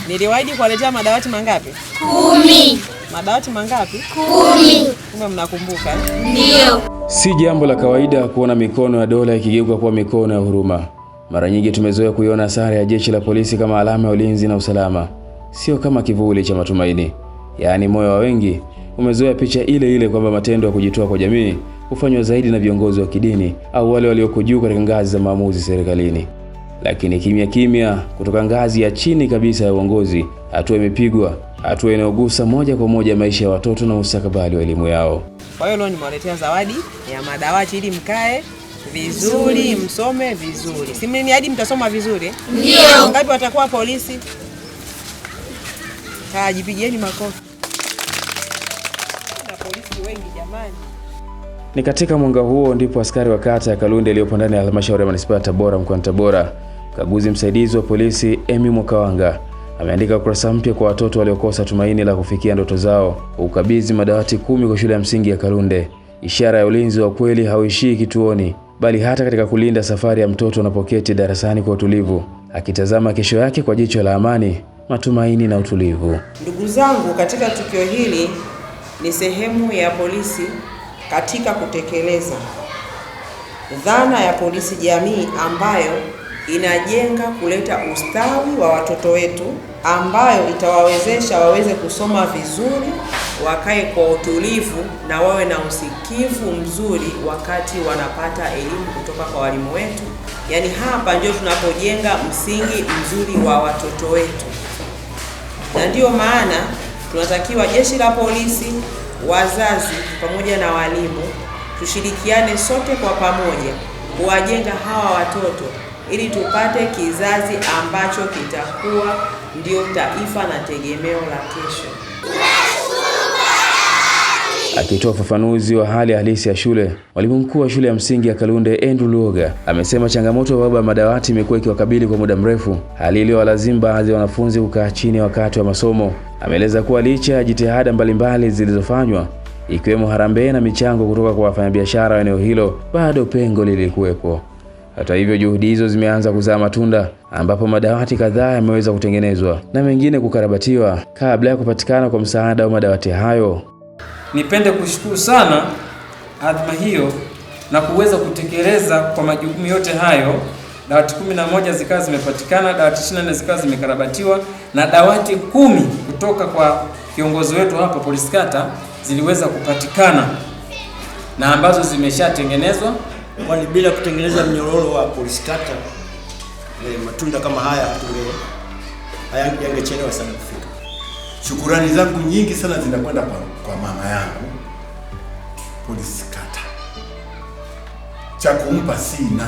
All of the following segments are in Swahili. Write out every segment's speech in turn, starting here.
Niliwaahidi kuwaletea madawati mangapi? 10. Madawati mangapi? 10. Kumbe mnakumbuka? Ndio. Si jambo la kawaida kuona mikono ya dola ikigeuka kuwa mikono ya huruma. Mara nyingi tumezoea kuiona sare ya jeshi la polisi kama alama ya ulinzi na usalama, sio kama kivuli cha matumaini. Yaani moyo wa wengi umezoea picha ile ile kwamba matendo ya kujitoa kwa jamii hufanywa zaidi na viongozi wa kidini au wale walioko juu katika ngazi za maamuzi serikalini. Lakini kimya kimya kutoka ngazi ya chini kabisa ya uongozi, hatua imepigwa, hatua inayogusa moja kwa moja maisha ya watoto na mustakabali wa elimu yao. Kwa hiyo leo nimewaletea zawadi ya madawati ili mkae vizuri, msome vizuri. Si mimi hadi mtasoma vizuri? Ndio. Ngapi watakuwa polisi? Jipigieni makofi. Na polisi wengi jamani. Ni katika mwanga huo ndipo askari wa kata ya Kalunde iliyopo ndani ya halmashauri ya manispaa ya Tabora mkoani Tabora, mkaguzi msaidizi wa polisi Emi Mwakawanga ameandika ukurasa mpya kwa watoto waliokosa tumaini la kufikia ndoto zao kwa ukabidhi madawati 10 kwa shule ya msingi ya Kalunde. Ishara ya ulinzi wa kweli hauishii kituoni, bali hata katika kulinda safari ya mtoto anapoketi darasani kwa utulivu, akitazama kesho yake kwa jicho la amani, matumaini na utulivu. Ndugu zangu, katika tukio hili ni sehemu ya polisi katika kutekeleza dhana ya polisi jamii ambayo inajenga kuleta ustawi wa watoto wetu, ambayo itawawezesha waweze kusoma vizuri, wakae kwa utulivu na wawe na usikivu mzuri wakati wanapata elimu kutoka kwa walimu wetu. Yaani hapa ndio tunapojenga msingi mzuri wa watoto wetu. Na ndiyo maana tunatakiwa jeshi la polisi, wazazi pamoja na walimu tushirikiane sote kwa pamoja kuwajenga hawa watoto ili tupate kizazi ambacho kitakuwa ndio taifa na tegemeo la kesho. Akitoa ufafanuzi wa hali halisi ya shule, mwalimu mkuu wa shule ya msingi ya Kalunde Andrew Luoga amesema changamoto ya uhaba wa madawati imekuwa ikiwakabili kwa muda mrefu, hali iliyowalazimu baadhi ya wanafunzi kukaa chini wakati wa masomo. Ameeleza kuwa licha ya jitihada mbalimbali zilizofanywa, ikiwemo harambee na michango kutoka kwa wafanyabiashara wa eneo hilo, bado pengo lilikuwepo. Hata hivyo, juhudi hizo zimeanza kuzaa matunda, ambapo madawati kadhaa yameweza kutengenezwa na mengine kukarabatiwa kabla ya kupatikana kwa msaada wa madawati hayo. Nipende kushukuru sana adhma hiyo na kuweza kutekeleza kwa majukumu yote hayo. Dawati 11 zikawa zimepatikana, dawati 24 zikawa zimekarabatiwa na dawati 10 kutoka kwa kiongozi wetu hapa polisi kata ziliweza kupatikana na ambazo zimeshatengenezwa, kwani bila kutengeneza mnyororo wa polisi kata matunda kama haya yangechelewa sana kufika. Shukurani zangu nyingi sana zinakwenda kwa mama yangu polisi kata. Cha kumpa sina.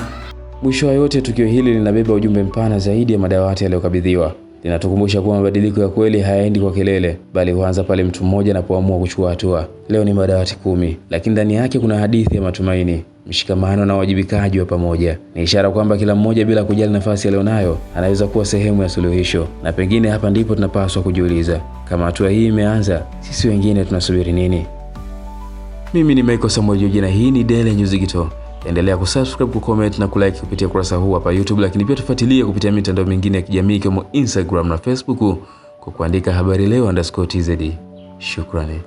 Mwisho wa yote, tukio hili linabeba ujumbe mpana zaidi ya madawati yaliyokabidhiwa. Linatukumbusha kuwa mabadiliko ya kweli hayaendi kwa kelele, bali huanza pale mtu mmoja anapoamua kuchukua hatua. Leo ni madawati 10, lakini ndani yake kuna hadithi ya matumaini, mshikamano na wajibikaji wa pamoja. Ni ishara kwamba kila mmoja, bila kujali nafasi alionayo, anaweza kuwa sehemu ya suluhisho. Na pengine hapa ndipo tunapaswa kujiuliza, kama hatua hii imeanza, sisi wengine tunasubiri nini? Mimi ni Michael Samuel Joji na hii ni Daily News Digital. Endelea kusubscribe, kucomment na kulike kupitia kurasa huu hapa YouTube, lakini pia tufuatilie kupitia mitandao mingine ya kijamii kama Instagram na Facebook kwa kuandika habari leo_tz. Shukrani.